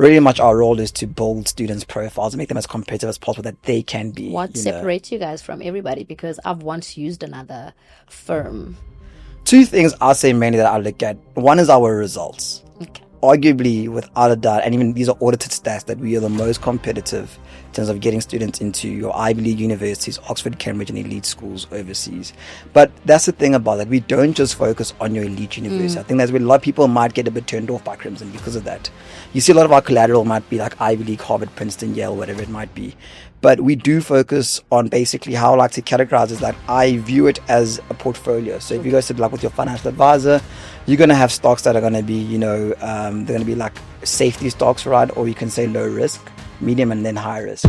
really much our role is to build students' profiles and make them as competitive as possible that they can be. What separates you guys from everybody? Because I've once used another firm. Two things I'll say mainly that I look at. One is our results. Okay. Arguably, without a doubt, and even these are audited stats, that we are the most competitive in terms of getting students into your Ivy League universities, Oxford, Cambridge, and elite schools overseas. But that's the thing about it. We don't just focus on your elite university. I think that's where a lot of people might get a bit turned off by Crimson because of that. You see a lot of our collateral might be like Ivy League, Harvard, Princeton, Yale, whatever it might be. But we do focus on basically how I like to categorize is that I view it as a portfolio. So if you go sit like with your financial advisor, you're going to have stocks that are going to be, they're going to be like safety stocks, right? Or you can say low risk, medium, and then high risk.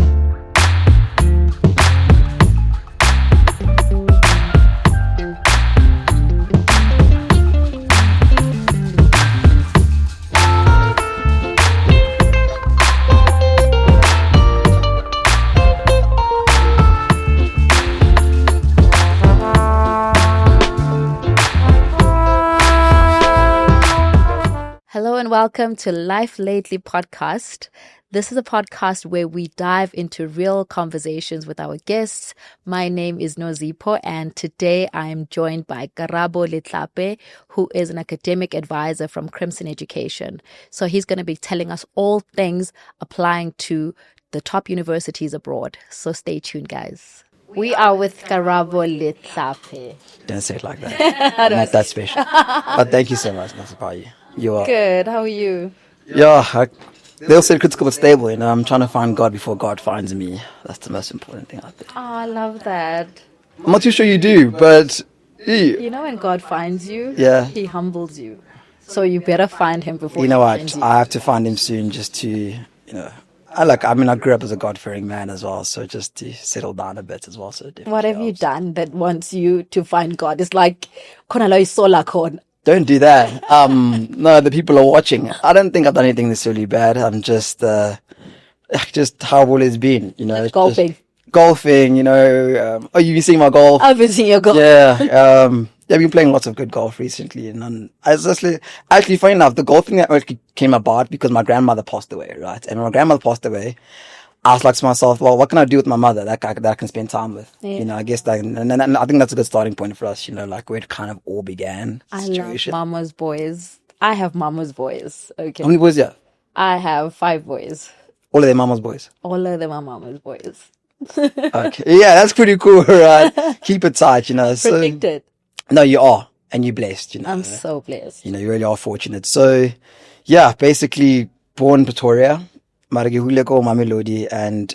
Hello and welcome to Life Lately podcast. This is a podcast where we dive into real conversations with our guests. My name is Nozipho, and today I am joined by Karabo, who is an academic advisor from Crimson Education. So he's going to be telling us all things applying to the top universities abroad. So stay tuned, guys. We are with Karabo Letlape. Don't say it like that. I'm not that special. But thank you so much, Nozipho. You are Good. How are you? Yeah, they'll say critical but stable. I'm trying to find God before God finds me. That's the most important thing out there. Oh, I love that. I'm not too sure you do, but You know when God finds you, Yeah. He humbles you. So you better find Him before you know He what? finds you. I have to find him soon just to, I grew up as a God-fearing man as well, so just to settle down a bit as well. So definitely What have you helps. done that wants you to find God? It's like, "Khona la isola khona." Don't do that. No, the people are watching. I don't think I've done anything necessarily bad. I'm just how I've always been. It's golfing. just golfing. You've been seeing my golf. I've been seeing your golf. Yeah. I've been playing lots of good golf recently, and actually, funny enough, the golfing that actually came about because my grandmother passed away, right? And when my grandmother passed away, I was like to myself, well, what can I do with my mother that I can spend time with? Yeah. I guess and I think that's a good starting point for us, like where it kind of all began. I love Situation. mama's boys. I have mama's boys. Okay. How many boys? Yeah, I have 5 boys. all of their mama's boys. All of them are mama's boys. Okay, yeah, that's pretty cool, right? Keep it tight, So, Predicted. no, you are, and you're blessed, I'm so blessed. You really are fortunate. So, yeah, basically born in Pretoria. Maragihule ko Mamelodi and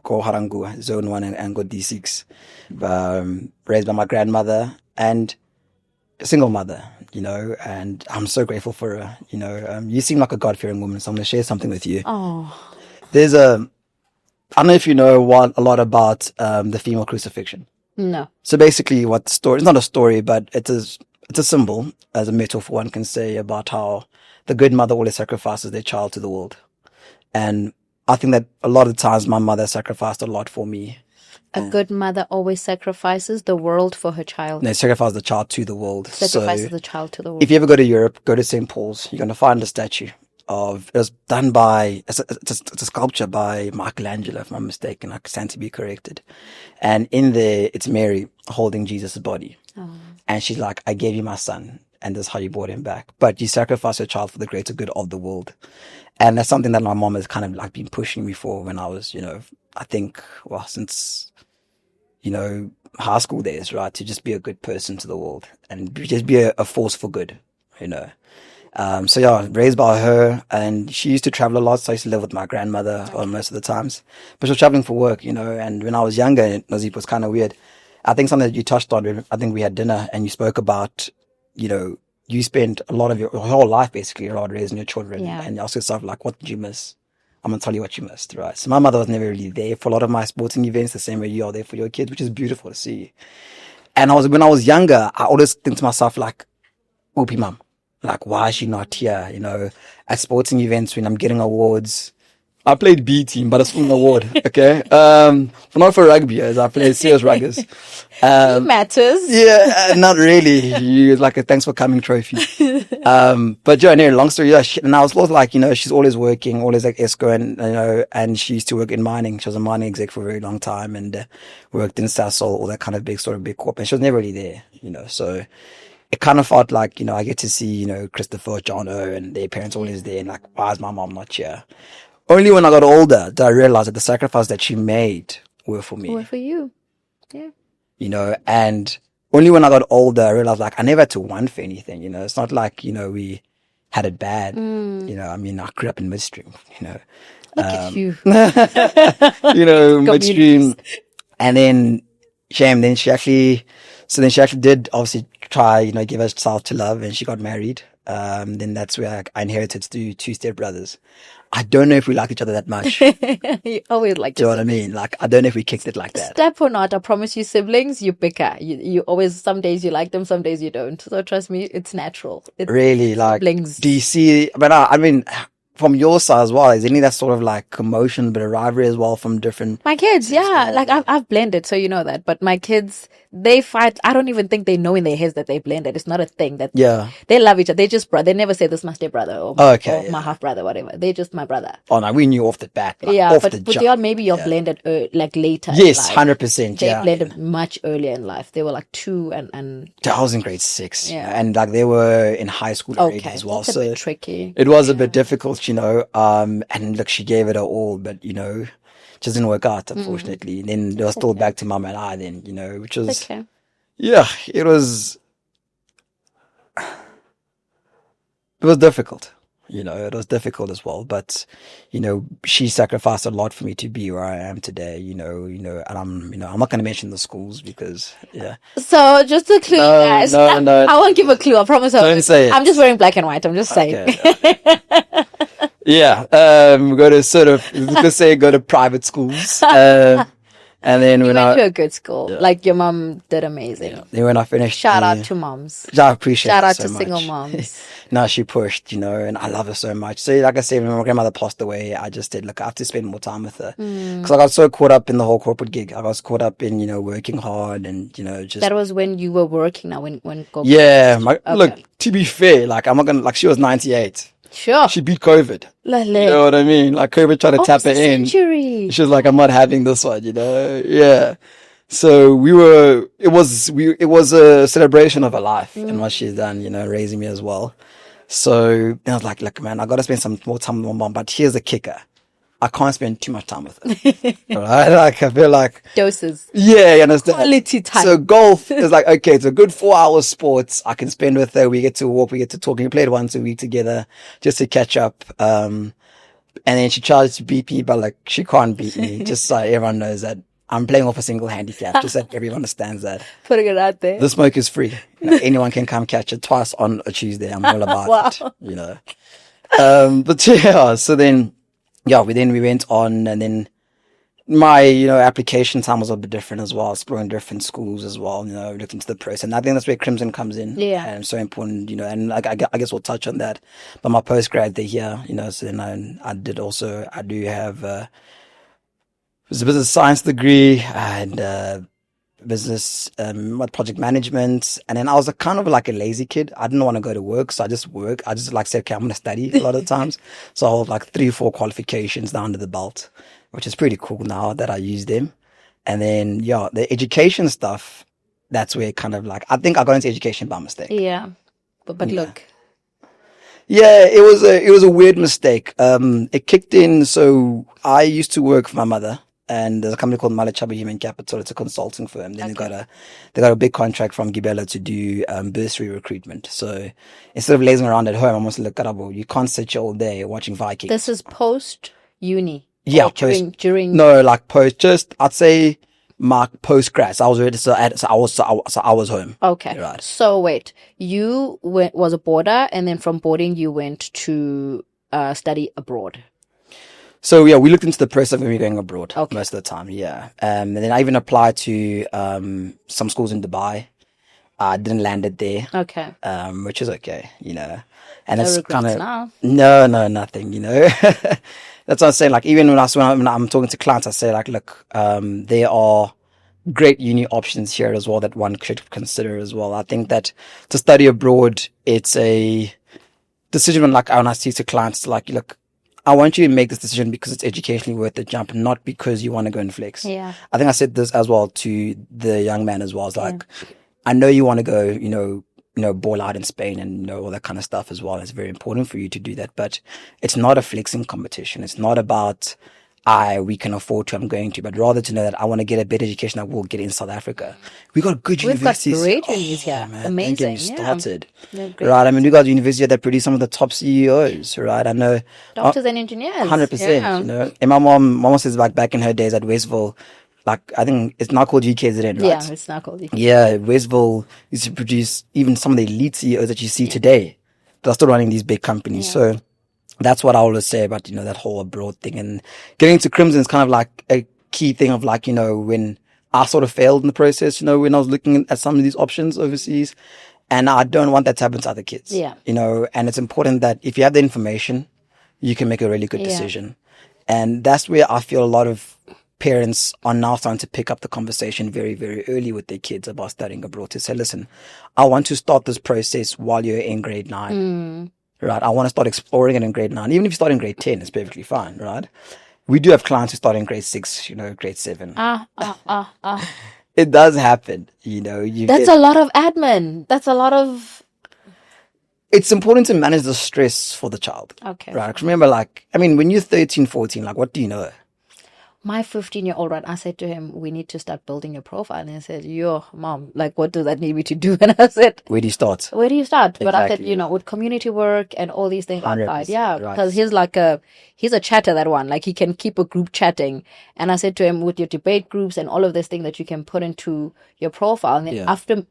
ko Harangu, Zone 1 and go D6. Raised by my grandmother and a single mother, and I'm so grateful for her. You seem like a God-fearing woman, so I'm going to share something with you. Oh, I don't know if you know a lot about the female crucifixion. no. So basically what the story, it's not a story, but it's a symbol, as a metaphor one can say, about how the good mother always sacrifices their child to the world. And I think that a lot of times my mother sacrificed a lot for me. A good mother always sacrifices the world for her child. They sacrifice the child to the world. Sacrifices So the child to the world. if you ever go to Europe, go to St. Paul's, you're going to find a statue it was done by, it's a sculpture by Michelangelo, if I'm not mistaken. I stand to be corrected. And in there, it's Mary holding Jesus' body. Oh. And she's like, I gave you my son, and this is how you brought him back. But you sacrificed your child for the greater good of the world. And that's something that my mom has kind of like been pushing me for when I was, I think, since, high school days, right? To just be a good person to the world and just be a force for good, So yeah, raised by her, and she used to travel a lot. So I used to live with my grandmother most of the times, but she was traveling for work, and when I was younger, Nozipho was kind of weird. I think something that you touched on, I think we had dinner and you spoke about, you spent a lot of your whole life basically around raising your children. Yeah. And you ask yourself, like, what did you miss? I'm going to tell you what you missed, right? So my mother was never really there for a lot of my sporting events, the same way you are there for your kids, which is beautiful to see. And when I was younger, I always think to myself, like, Oopie mum, like, why is she not here? At sporting events when I'm getting awards, I played B team, but it's from an award. Okay. Not for rugby, as I played serious ruggers. It matters. Yeah, not really. You like a thanks for coming trophy. But yeah, anyway, long story. Yeah, and I was always like, she's always working, always like ESCO, and and she used to work in mining. She was a mining exec for a very long time, and worked in Sasol, all that kind of big corp. And she was never really there, So it kind of felt like, I get to see, Christopher, John O, and their parents always there, and like, why is my mom not here? Only when I got older did I realize that the sacrifice that she made were for me. Were for you. Yeah. And only when I got older, I realized like I never had to want for anything, It's not like, we had it bad. I mean, I grew up in midstream, Look at you. midstream. And then she actually did obviously try, give herself to love, and she got married. Then that's where I inherited two stepbrothers. I don't know if we like each other that much. You always like. Do you know what I mean? Like, I don't know if we kicked it like that. Step or not, I promise you, siblings, you bicker. You always, some days you like them, some days you don't. So trust me, it's natural. It's really, like, siblings. do you see, but I mean, from your side as well, is any of that sort of like commotion, but a rivalry as well from different? My kids, yeah, like I've blended, so you know that. But my kids, they fight. I don't even think they know in their heads that they blended. It's not a thing that. Yeah. They love each other. They just they never say this is my stepbrother or my half brother, whatever. They're just my brother. Oh no, we knew off the bat. Like, yeah, off but the with jump. maybe you're blended like later. Yes, 100%. They Yeah. blended much earlier in life. They were like 2 and. I was in grade 6. Yeah. And like they were in high school already as well. That's so a bit tricky. It was a bit difficult, and look, she gave it her all, but just didn't work out, unfortunately. And then they were still back to mum and I then, which was, okay. Yeah, it was difficult, it was difficult as well, but, she sacrificed a lot for me to be where I am today, and I'm not going to mention the schools because, yeah. So just a clue, guys. No. I won't give a clue. I promise. Don't say it. I'm just wearing black and white. I'm just saying. Okay. Yeah, go to go to private schools. And then You when went to a good school. Like your mom did amazing. Yeah. Then when I finished, Shout out to moms. I appreciate Shout it out so to much. single moms. No, she pushed, and I love her so much. So like I said, when my grandmother passed away, I just said, look, I have to spend more time with her. Because I got so caught up in the whole corporate gig. I was caught up in, working hard and, just. That was when you were working now, when Yeah. Look, to be fair, like I'm not going to, like she was 98. Sure. She beat COVID. Lovely. You know what I mean? Like COVID tried to tap her in. Century. She was like, I'm not having this one, Yeah. So it was a celebration of her life and what she's done, raising me as well. So I was like, look, man, I got to spend some more time with my mom, but here's the kicker. I can't spend too much time with her. Right? Like, I feel like doses. Yeah, you understand? Quality time. So golf is like, okay, it's a good 4-hour sports. I can spend with her. We get to walk, we get to talk. We played once a week together just to catch up. And then she tries to beat me, but like, she can't beat me. Just so everyone knows that I'm playing off a single handicap, just so everyone understands that. Putting it out there. The smoke is free. Anyone can come catch it twice on a Tuesday. I'm all about it, But yeah, so then, we went on, and then my, application time was a bit different as well, exploring different schools as well, looked into the process. And I think that's where Crimson comes in. Yeah. And so important, and I guess we'll touch on that. But my postgrad, they're here, so then I do have, it was a business science degree and business project management, and then I was kind of like a lazy kid. I didn't want to go to work, so I just work. I just like said, okay, I'm going to study a lot of times. So I had like 3-4 qualifications down to the belt, which is pretty cool now that I use them. And then the education stuff, that's where kind of like I think I got into education by mistake. Yeah, but look. Yeah, it was a weird mistake. It kicked in. So I used to work for my mother. And there's a company called Malachaba Human Capital. It's a consulting firm. Then they got a big contract from Gabo to do bursary recruitment. So instead of lazing around at home, I'm also like, Karabo, you can't sit here all day watching Vikings. This is post uni. Yeah, during. No, like post. Just I'd say my post grad. So I was ready. So I was home. Okay. Right. So wait, you was a boarder, and then from boarding you went to study abroad. So we looked into the process of when we were going abroad most of the time. Yeah. And then I even applied to some schools in Dubai. I didn't land it there. Okay. Which is okay, And No it's regrets kind of now. no, nothing, That's what I say. Like, even when I'm talking to clients, I say like, look, there are great uni options here as well that one should consider as well. I think that to study abroad, it's a decision when I speak to clients, like, look, I want you to make this decision because it's educationally worth the jump, not because you want to go and flex. Yeah. I think I said this as well to the young man as well. It's like, I know you want to go, ball out in Spain and all that kind of stuff as well. It's very important for you to do that, but it's not a flexing competition. It's not about, we can afford to, I'm going to, but rather to know that I want to get a better education that we'll get in South Africa. We got good universities. We've got great unis here. Man, amazing. don't get me started. Yeah. Right. I mean, we got universities that produce some of the top CEOs, right? I know. Doctors and engineers. 100%. Yeah. And my mom says like back in her days at Westville, like, I think it's now called UKZN, right? Yeah, it's not called UKZN. Yeah, Westville used to produce even some of the elite CEOs that you see today. They're still running these big companies. So that's what I always say about, that whole abroad thing. And getting to Crimson is kind of like a key thing of like, when I sort of failed in the process, when I was looking at some of these options overseas. And I don't want that to happen to other kids. Yeah. And it's important that if you have the information, you can make a really good decision. And that's where I feel a lot of parents are now starting to pick up the conversation very, very early with their kids about studying abroad, to say, listen, I want to start this process while you're in grade 9. Right. I want to start exploring it in grade 9. Even if you start in grade 10, it's perfectly fine. Right. We do have clients who start in grade 6, grade 7. It does happen. That's a lot of admin. That's a lot of. It's important to manage the stress for the child. Okay. Right. 'Cause remember, when you're 13, 14, what do you know? My 15-year-old, right, I said to him, we need to start building your profile. And he said, yo, mom, what does that need me to do? And I said, where do you start? But I said, Exactly. with community work and all these things outside. Yeah, right. because he's a chatter, that one. Like, he can keep a group chatting. And I said to him, with your debate groups and all of this thing that you can put into your profile. And then after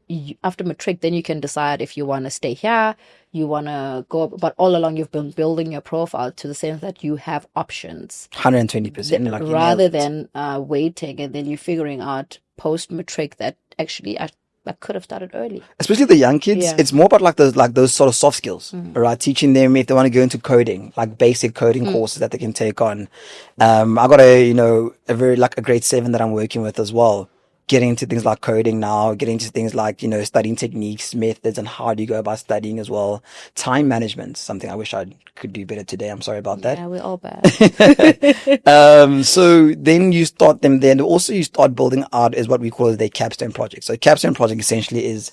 matric, then you can decide if you want to stay here, you want to go up. But all along, you've been building your profile to the sense that you have options. 120%. Rather than waiting and then you're figuring out post-matric that actually I could have started early. Especially the young kids, it's more about those sort of soft skills, right? Teaching them if they want to go into coding, like basic coding courses that they can take on. I got a very a grade 7 that I'm working with as well. Getting into things like coding now, getting into things like, studying techniques, methods, and how do you go about studying as well. Time management, something I wish I could do better today. I'm sorry about that. Yeah, we're all bad. So then you start them there. And also you start building out is what we call their capstone project. So capstone project essentially is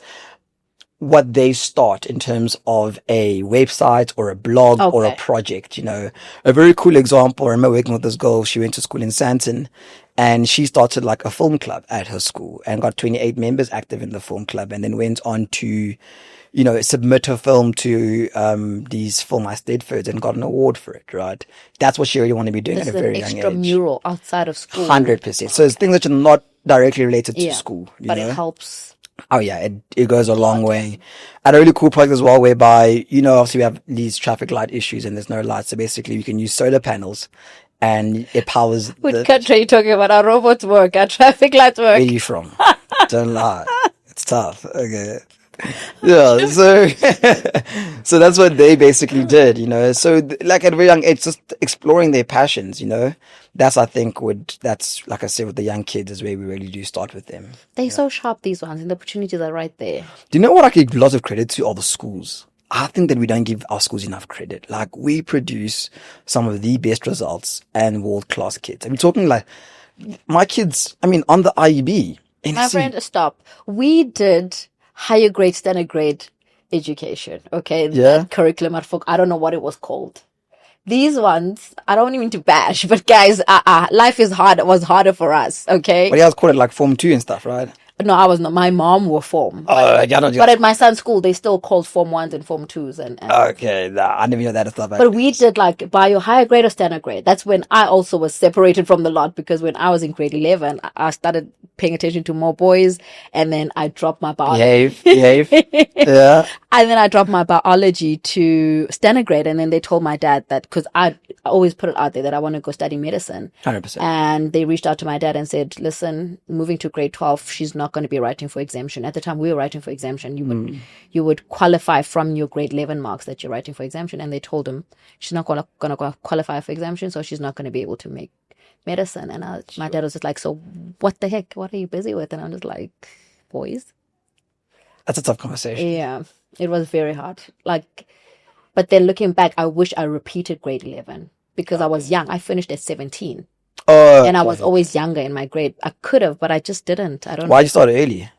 what they start in terms of a website or a blog or a project. A very cool example. I remember working with this girl. She went to school in Sandton. And she started a film club at her school and got 28 members active in the film club, and then went on to, submit her film to these Film Stedfords and got an award for it, right? That's what she really wanted to be doing at a very young age. Extra mural outside of school. 100%. So it's things that are not directly related to school. But it helps. Oh yeah, it goes a long way. I had a really cool project as well whereby, obviously we have these traffic light issues and there's no lights. So basically we can use solar panels. And it powers. What country are you talking about? Our robots work, our traffic lights work. Where are you from? Don't lie. It's tough. Okay. Yeah. So, so that's what they basically did, So at a very young age, just exploring their passions, That's, I think, that's, like I said, with the young kids is where we really do start with them. They're so sharp, these ones, and the opportunities are right there. Do you know what I give lots of credit to? All the schools. I think that we don't give our schools enough credit. We produce some of the best results and world-class kids. I'm talking my kids, on the IEB. My friend, stop. We did higher grade, standard grade education. Okay. Yeah. Curriculum at folk. I don't know what it was called. These ones, I don't even mean to bash, but guys, life is hard. It was harder for us. Okay. But you guys called it Form 2 and stuff, right? No, I was not. My mom were Form. But at my son's school, they still called Form 1s and Form 2s. And okay, nah, I never know that stuff. But we did by your higher grade or standard grade. That's when I also was separated from the lot, because when I was in grade 11, I started paying attention to more boys, and then I dropped my biology. Behave. Yeah. And then I dropped my biology to standard grade, and then they told my dad that, because I always put it out there that I want to go study medicine. 100%. And they reached out to my dad and said, listen, moving to grade 12, she's not not going to be writing for exemption. At the time we were writing for exemption, you would qualify from your grade 11 marks that you're writing for exemption. And they told him she's not going to qualify for exemption, so she's not going to be able to make medicine. And my dad was just like, so what the heck? What are you busy with? And I'm just like, boys. That's a tough conversation. Yeah, it was very hard. Like, but then looking back, I wish I repeated grade 11 because I was young. I finished at 17. And I was always younger in my grade. I could have, but I just didn't. I don't know. Why'd you start early?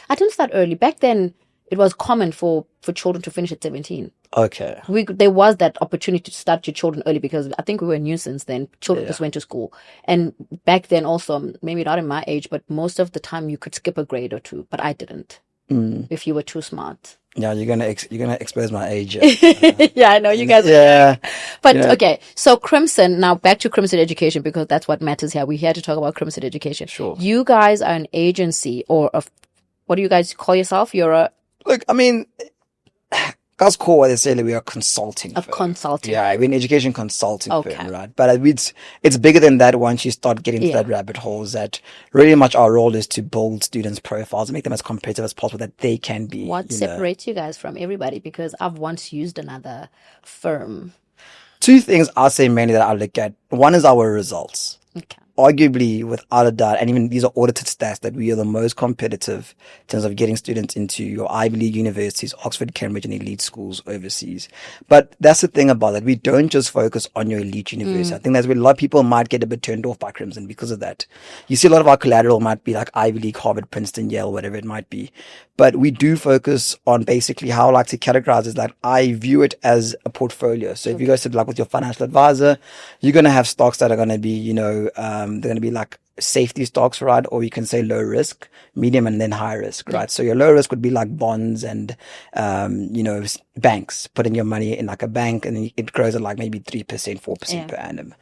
I didn't start early. Back then, it was common for children to finish at 17. Okay. There was that opportunity to start your children early because I think we were a nuisance then. Children just went to school. And back then also, maybe not in my age, but most of the time you could skip a grade or two, but I didn't. If you were too smart. Yeah, you're gonna expose my age. Yeah, I know you guys. Yeah, but okay. So Crimson. Now back to Crimson Education because that's what matters here. We're here to talk about Crimson Education. Sure. You guys are an agency or what do you guys call yourself? You're a look. I mean, God's core what they say that we are consulting. Consulting. Yeah, we're an education consulting firm, right? But it's bigger than that. Once you start getting into that rabbit hole, is that really much our role is to build students' profiles and make them as competitive as possible that they can be. What separates you guys from everybody? Because I've once used another firm. Two things I'll say mainly that I look at. One is our results. Okay. Arguably, without a doubt, and even these are audited stats, that we are the most competitive in terms of getting students into your Ivy League universities, Oxford, Cambridge, and elite schools overseas. But that's the thing about it. We don't just focus on your elite university. I think that's where a lot of people might get a bit turned off by Crimson because of that. You see a lot of our collateral might be like Ivy League, Harvard, Princeton, Yale, whatever it might be. But we do focus on basically how I like to categorize is that I view it as a portfolio. So if you go sit like with your financial advisor, you're going to have stocks that are going to be, they're going to be like safety stocks, right? Or you can say low risk, medium, and then high risk, right? So your low risk would be like bonds and, banks, putting your money in like a bank and it grows at like maybe 3%, 4% per annum.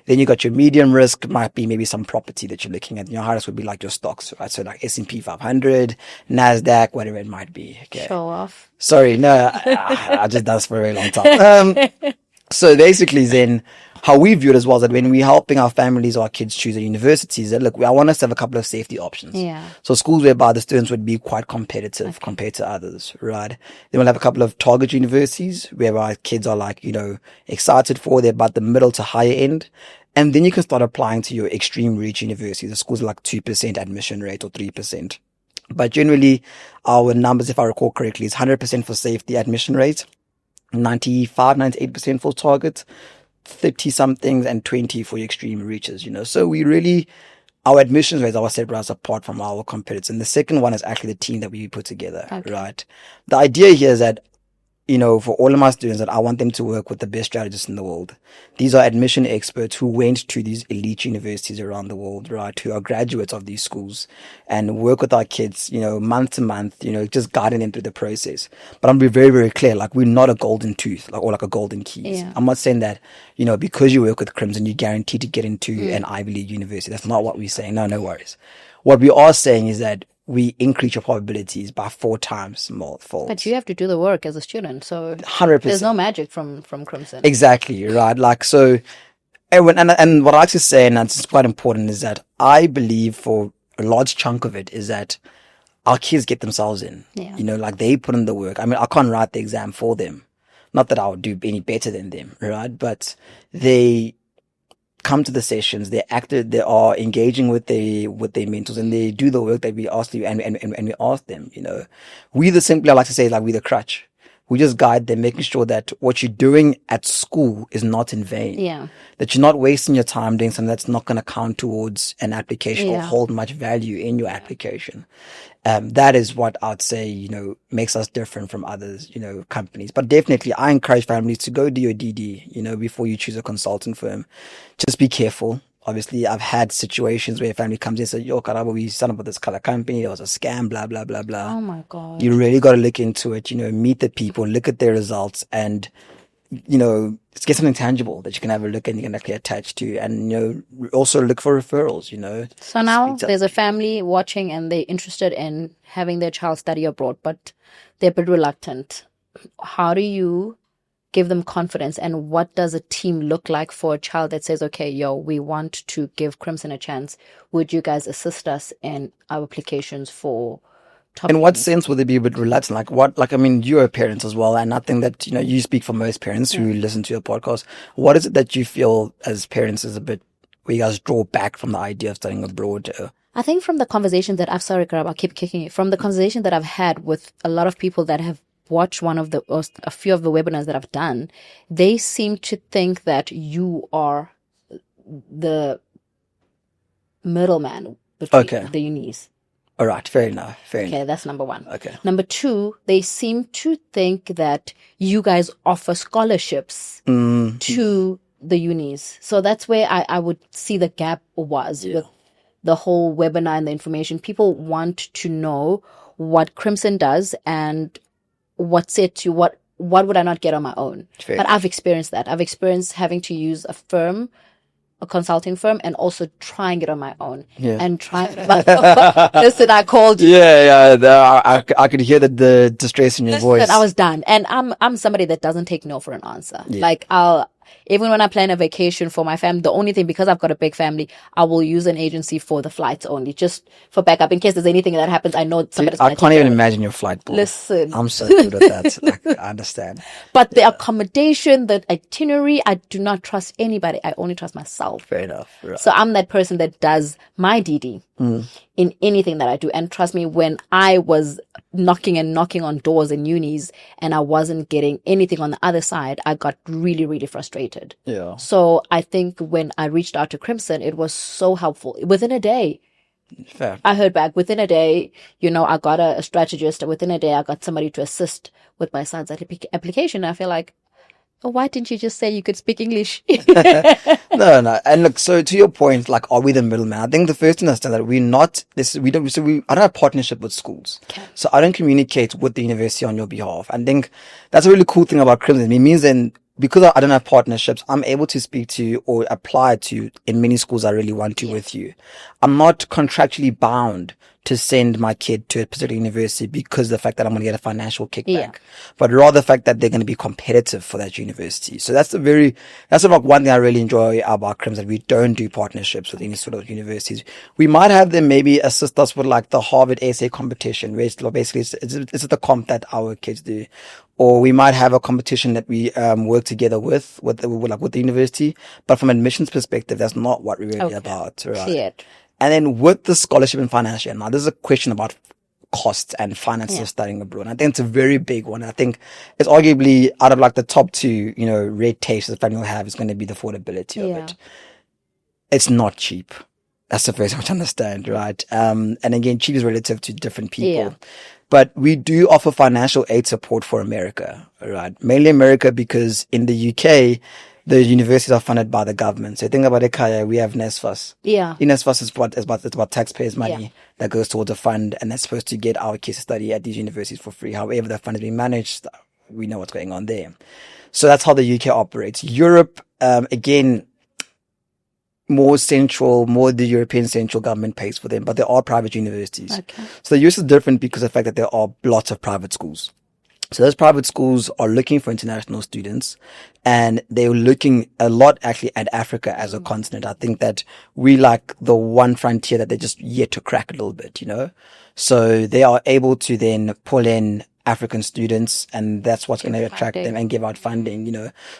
Then you got your medium risk, might be maybe some property that you're looking at. Your high risk would be like your stocks, right? So like S&P 500, NASDAQ, whatever it might be. Okay. Show off. Sorry. No, I just done this for a very long time. So basically then how we view it as well is that when we're helping our families or our kids choose a universities, that look, I want us to have a couple of safety options. Yeah. So schools whereby the students would be quite competitive compared to others, right? Then we'll have a couple of target universities where our kids are like, excited for, they're about the middle to higher end. And then you can start applying to your extreme reach universities. The schools are like 2% admission rate or 3%. But generally our numbers, if I recall correctly, is 100% for safety admission rate, 98% for target, 30 somethings and 20 for your extreme reaches, So we really, our admissions rates are separate us apart from our competitors. And the second one is actually the team that we put together, right? The idea here is that, for all of my students, that I want them to work with the best strategists in the world. These are admission experts who went to these elite universities around the world, right? Who are graduates of these schools and work with our kids, month to month, just guiding them through the process. But I'm going to be very, very clear. Like, we're not a golden tooth, or like a golden keys. Yeah. I'm not saying that, because you work with Crimson, you're guaranteed to get into an Ivy League university. That's not what we're saying. No worries. What we are saying is that we increase your probabilities by 4 times more fold. But you have to do the work as a student, so 100%. There's no magic from Crimson. Exactly, right? Like, so, and what I like to say, and it's quite important, is that I believe for a large chunk of it is that our kids get themselves in. Yeah. Like they put in the work. I mean, I can't write the exam for them. Not that I would do any better than them, right? But they come to the sessions, they are engaging with their mentors, and they do the work that we ask you and we ask them, We I like to say, like, we the crutch. We just guide them, making sure that what you're doing at school is not in vain. Yeah. That you're not wasting your time doing something that's not going to count towards an application or hold much value in your application. That is what I'd say, makes us different from others, companies. But definitely I encourage families to go do your DD, before you choose a consulting firm. Just be careful. Obviously, I've had situations where a family comes in and says, yo, Karabo, we signed up with this color company. It was a scam, blah, blah, blah, blah. Oh my God. You really got to look into it, meet the people, look at their results, and, get something tangible that you can have a look and you can actually attach to, and, also look for referrals, So now there's a family watching and they're interested in having their child study abroad, but they're a bit reluctant. How do you give them confidence, and what does a team look like for a child that says, okay, yo, we want to give Crimson a chance? Would you guys assist us in our applications for top In what unis? sense would they be a bit reluctant? Like what, like, I mean, you're a parent as well. And I think that, you speak for most parents who listen to your podcast. What is it that you feel as parents is a bit, where you guys draw back from the idea of studying abroad? I think from the conversation that I've, sorry, Karabo, I keep kicking it. From the conversation that I've had with a lot of people that have watched one of the, or a few of the webinars that I've done, they seem to think that you are the middleman between the unis. All right. Fair enough. Okay, that's number one. Okay. Number two, they seem to think that you guys offer scholarships to the unis. So that's where I would see the gap was with the whole webinar and the information. People want to know what Crimson does and what's it to what would I not get on my own. Fair. But I've experienced that. I've experienced having to use a consulting firm, and also trying it on my own. And trying. Listen, I called you. I could hear the distress in your voice. I was done, and I'm somebody that doesn't take no for an answer. Like even when I plan a vacation for my family, the only thing, because I've got a big family, I will use an agency for the flights only, just for backup in case there's anything that happens. I know somebody's I can't even imagine your flight bill. Listen, I'm so good at that. Like, I understand. But the accommodation, the itinerary, I do not trust anybody. I only trust myself. Fair enough. Right. So I'm that person that does my DD in anything that I do. And trust me, when I was knocking on doors in unis and I wasn't getting anything on the other side, I got really, really frustrated. Yeah. So I think when I reached out to Crimson, it was so helpful. Within a day, fair. I heard back. Within a day, I got a strategist. Within a day, I got somebody to assist with my son's application. I feel like, oh, why didn't you just say you could speak English? No. And look, so to your point, like, are we the middleman? I think the first thing to understand that we're not this. I don't have partnership with schools, so I don't communicate with the university on your behalf. I think that's a really cool thing about Crimson. It means then, because I don't have partnerships, I'm able to speak to or apply to in many schools I really want to with you. I'm not contractually bound to send my kid to a particular university because of the fact that I'm going to get a financial kickback, but rather the fact that they're going to be competitive for that university. So that's about one thing I really enjoy about Crimson. We don't do partnerships with any sort of universities. We might have them maybe assist us with like the Harvard essay competition, where it's basically it's the comp that our kids do. Or we might have a competition that we work together with the university. But from admissions perspective, that's not what we're really about. Right? Clear. And then with the scholarship and financial, now this is a question about costs and finances of studying abroad. And I think it's a very big one. I think it's arguably out of like the top two, red tapes that family will have is going to be the affordability of it. It's not cheap. That's the first thing to understand, right? And again, cheap is relative to different people. But we do offer financial aid support for America, right? Mainly America, because in the UK, the universities are funded by the government. So think about it, we have NSFAS. NSFAS is about taxpayers' money that goes towards a fund, and that's supposed to get our kids to study at these universities for free. However, that fund is being managed, we know what's going on there. So that's how the UK operates. Europe, again, more the European central government pays for them, but there are private universities. So the US is different because of the fact that there are lots of private schools. So those private schools are looking for international students, and they're looking a lot actually at Africa as a continent. I think that we like the one frontier that they're just yet to crack a little bit, So they are able to then pull in African students, and that's what's going to attract them and give out funding,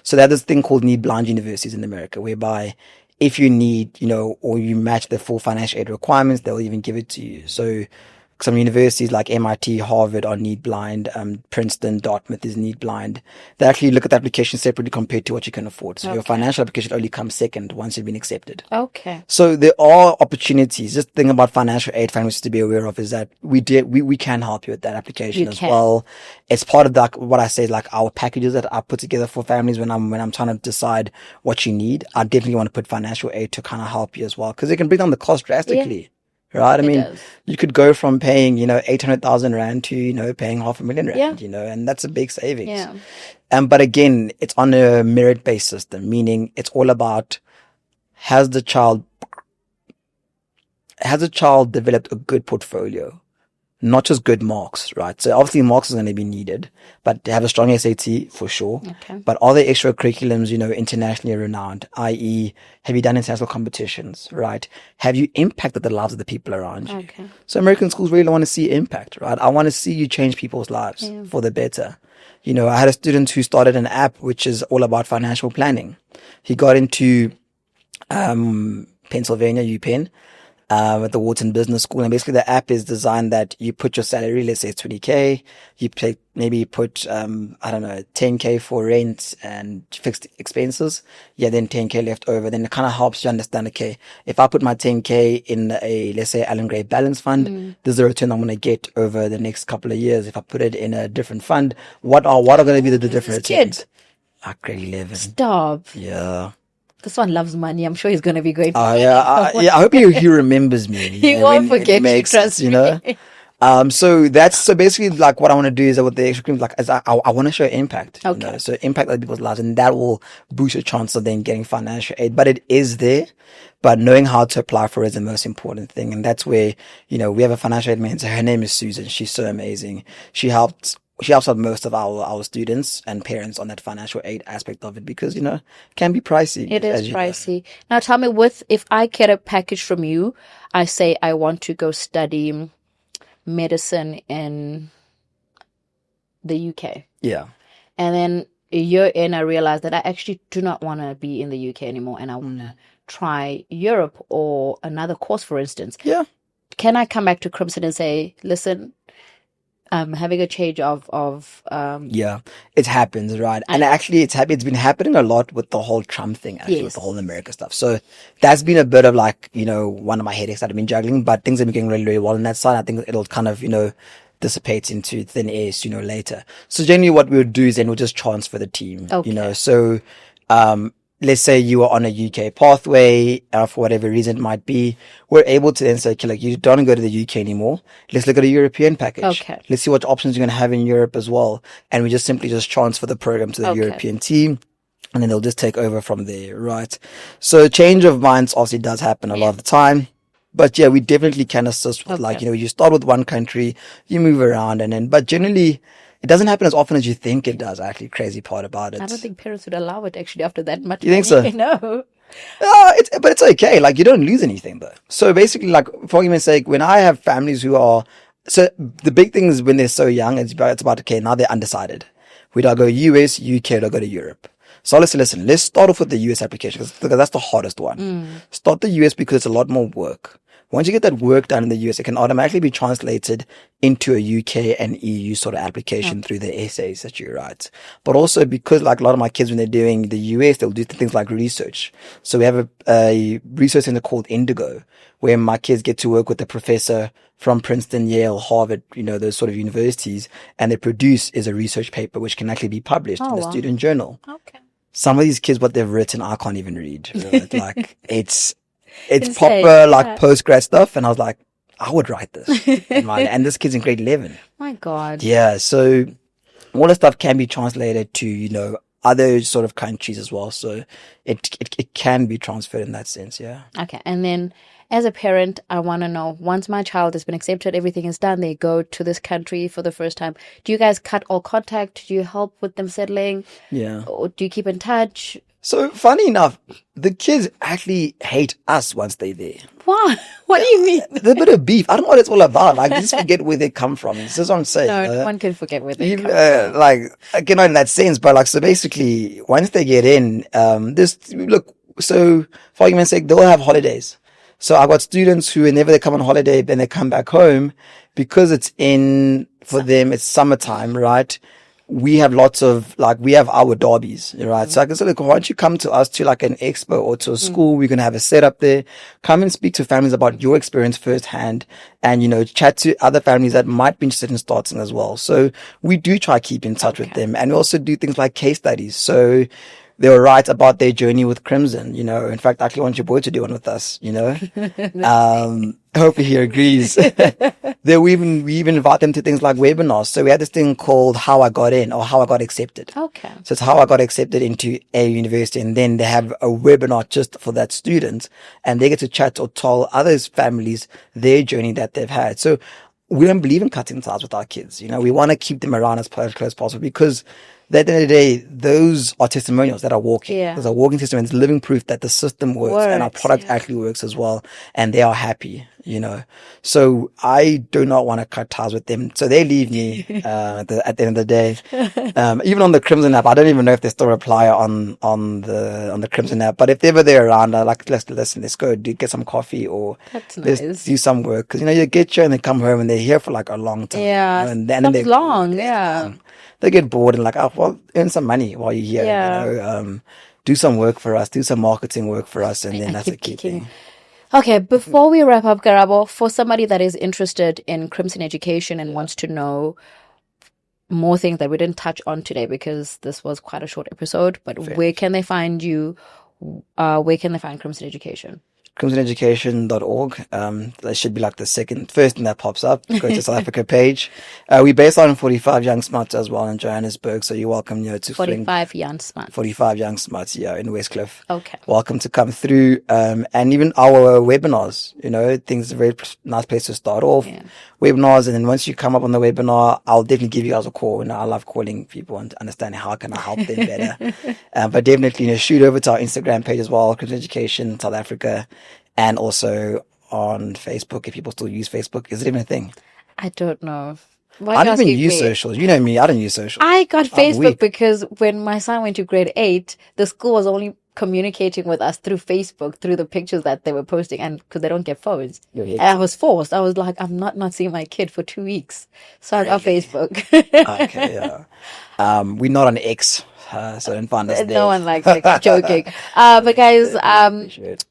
So there's this thing called need blind universities in America, whereby if you need, or you match the full financial aid requirements, they'll even give it to you. So some universities like MIT, Harvard are need blind. Princeton, Dartmouth is need blind. They actually look at the application separately compared to what you can afford. So your financial application only comes second once you've been accepted. So there are opportunities. Just the thing about financial aid families to be aware of is that we can help you with that application as well. It's part of what I say, like our packages that I put together for families when I'm trying to decide what you need. I definitely want to put financial aid to kind of help you as well, because it can bring down the cost drastically. Right? I mean, you could go from paying, 800,000 Rand to, paying 500,000 Rand, and that's a big savings. But again, it's on a merit-based system, meaning it's all about, has the child developed a good portfolio? not just good marks, right? So obviously marks is going to be needed, but to have a strong SAT for sure. Okay. But are there extra curriculums, internationally renowned, i.e. have you done international competitions, right? Have you impacted the lives of the people around you? Okay. So American schools really want to see impact, right? I want to see you change people's lives for the better. I had a student who started an app which is all about financial planning. He got into Pennsylvania, UPenn, at the Wharton Business School. And basically the app is designed that you put your salary, let's say it's 20K, maybe put, 10K for rent and fixed expenses. Yeah, then 10K left over. Then it kind of helps you understand, okay, if I put my 10K in let's say Allen Gray balance fund, this is the return I'm going to get over the next couple of years. If I put it in a different fund, what are going to be the different returns? Grade 11. Stop. Yeah. This one loves money. I'm sure he's going to be great. Oh, yeah. I hope he remembers me. He won't forget you, trust me. So basically like what I want to do is with the extra cream, like, is I want to show impact. Okay. So impact other people's lives, and that will boost your chance of then getting financial aid. But it is there, but knowing how to apply for it is the most important thing. And that's where, we have a financial aid mentor. Her name is Susan. She's so amazing. She helps out most of our students and parents on that financial aid aspect of it because, it can be pricey. It is pricey. Now tell me, if I get a package from you, I say I want to go study medicine in the UK. Yeah. And then a year in, I realized that I actually do not want to be in the UK anymore and I want to try Europe or another course, for instance. Yeah. Can I come back to Crimson and say, listen, having a change of yeah, it happens, right? And actually it's been happening a lot with the whole Trump thing, actually, with the whole America stuff. So that's been a bit of like, one of my headaches that I've been juggling, but things have been going really, really well on that side. I think it'll kind of, dissipate into thin air sooner or later. So generally what we'll do is then we'll just transfer the team, so, let's say you are on a UK pathway, for whatever reason it might be, we're able to then say, okay, like you don't go to the UK anymore. Let's look at a European package. Okay. Let's see what options you're going to have in Europe as well. And we just simply transfer the program to the European team. And then they'll just take over from there, right? So change of minds obviously does happen a lot of the time. But yeah, we definitely can assist with you start with one country, you move around but generally, it doesn't happen as often as you think it does, actually. Crazy part about it. I don't think parents would allow it, actually, after that much. You think so? No. But it's okay. Like, you don't lose anything, though. So basically, like, for argument's sake, when I have families so the big thing is when they're so young, it's about, okay, now they're undecided. Would I go US, UK, or do I go to Europe? So listen, let's start off with the US application because that's the hardest one. Start the US because it's a lot more work. Once you get that work done in the US, it can automatically be translated into a UK and EU sort of application through the essays that you write. But also because like a lot of my kids, when they're doing the US, they'll do things like research. So we have a research center called Indigo, where my kids get to work with a professor from Princeton, Yale, Harvard, those sort of universities, and they produce is a research paper which can actually be published in a student journal. Okay. Some of these kids, what they've written, I can't even read. Right? Like it's Insane. proper like postgrad stuff, and I was like, I would write this. And this kid's in grade 11. My God. Yeah, so all the stuff can be translated to other sort of countries as well. So it can be transferred in that sense. Yeah. Okay, and then as a parent, I want to know, once my child has been accepted, everything is done, they go to this country for the first time. Do you guys cut all contact? Do you help with them settling? Yeah. Or do you keep in touch? So funny enough, the kids actually hate us once they're there. Why? What do you mean? There's a bit of beef. I don't know what it's all about. Like, just forget where they come from. This is what I'm saying. No, one can forget where they come from. Like, again, not in that sense, but like, so basically, once they get in, so for argument's sake, they'll have holidays. So I've got students who, whenever they come on holiday, then they come back home because for them, it's summertime, right? We have we have our derbies, right? So I can say, look, why don't you come to us to like an expo or to a school? We're going to have a setup there. Come and speak to families about your experience firsthand and, chat to other families that might be interested in starting as well. So we do try to keep in touch with them. And we also do things like case studies. So they were right about their journey with Crimson, In fact, I actually want your boy to do one with us, Hopefully he agrees. We even invite them to things like webinars. So we had this thing called How I Got In or How I Got Accepted. Okay. So it's how I got accepted into a university, and then they have a webinar just for that student, and they get to chat or tell other families their journey that they've had. So we don't believe in cutting ties with our kids. You know, we want to keep them around as close as possible, because at the end of the day, those are testimonials that are walking. Yeah. Those are walking testimonials, living proof that the system works and our product yeah. actually works as well, and they are happy, you know. So I do not want to cut ties with them. So they leave me at the end of the day. Even on the Crimson app, I don't even know if they still reply on the Crimson app. But if ever they're around, I like, let's go get some coffee, or That's let's nice. do some work. Because, you know, you get you and they come home and they're here for like a long time. Yeah, you know, and then that's they long. Yeah. they get bored and like, oh, well, earn some money while you're here. Yeah. You know, do some work for us, do some marketing work for us, and then that's a key thing. Okay, before we wrap up, Karabo, for somebody that is interested in Crimson Education and wants to know more things that we didn't touch on today, because this was quite a short episode, but where can they find you? Where can they find Crimson Education? crimsoneducation.org. That should be like the first thing that pops up. Go to South Africa page. We're based on 45 Young Smarts as well in Johannesburg, so you're welcome, you know, to 45 Young Smarts. 45 Young Smarts, yeah, in Westcliff. Okay. Welcome to come through. And even our webinars, you know, things are a very nice place to start off. Yeah. Webinars, and then once you come up on the webinar, I'll definitely give you guys a call. You know, I love calling people and understanding how can I help them better. But definitely, you know, shoot over to our Instagram page as well, Crimson Education South Africa, and also on Facebook, if people still use Facebook. Is it even a thing? I don't know. I don't even use socials. You know me, I don't use socials. I got Facebook because when my son went to grade 8, the school was only communicating with us through Facebook, through the pictures that they were posting, and because they don't get phones. And I was forced. I was like, I'm not seeing my kid for 2 weeks. So I got Facebook. Okay, yeah. We're not on X, so don't find us there. No one likes like joking. But guys,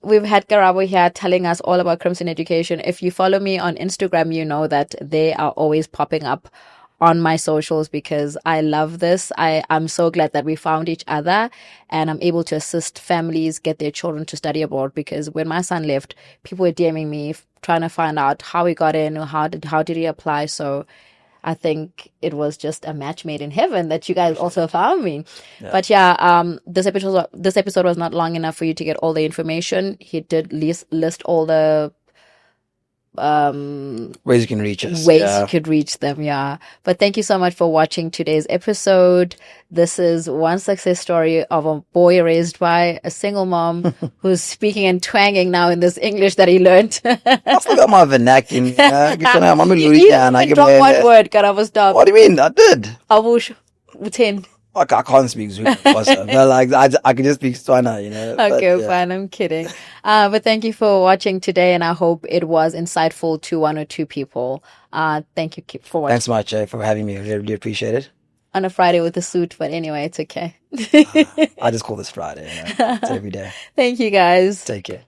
we've had Karabo here telling us all about Crimson Education. If you follow me on Instagram, you know that they are always popping up on my socials, because I love this. I'm so glad that we found each other, and I'm able to assist families get their children to study abroad, because when my son left, people were DMing me trying to find out how he got in, or how did he apply. So I think it was just a match made in heaven that you guys also found me. Yeah. But yeah, this episode was not long enough for you to get all the information. He did list all the ways you can reach us. You could reach them, yeah. But thank you so much for watching today's episode. This is one success story of a boy raised by a single mom who's speaking and twanging now in this English that he learned. I still got my vernacular. You even dropped one word, Karabo, stop. What do you mean? I did. Abush, 10. I can't speak Zulu, but like I can just speak Tswana, you know. Okay, fine. I'm kidding. But thank you for watching today, and I hope it was insightful to one or two people. Thank you for watching. Thanks so much for having me. I really appreciate it. On a Friday with a suit, but anyway, it's okay. I just call this Friday. You know? It's every day. Thank you, guys. Take care.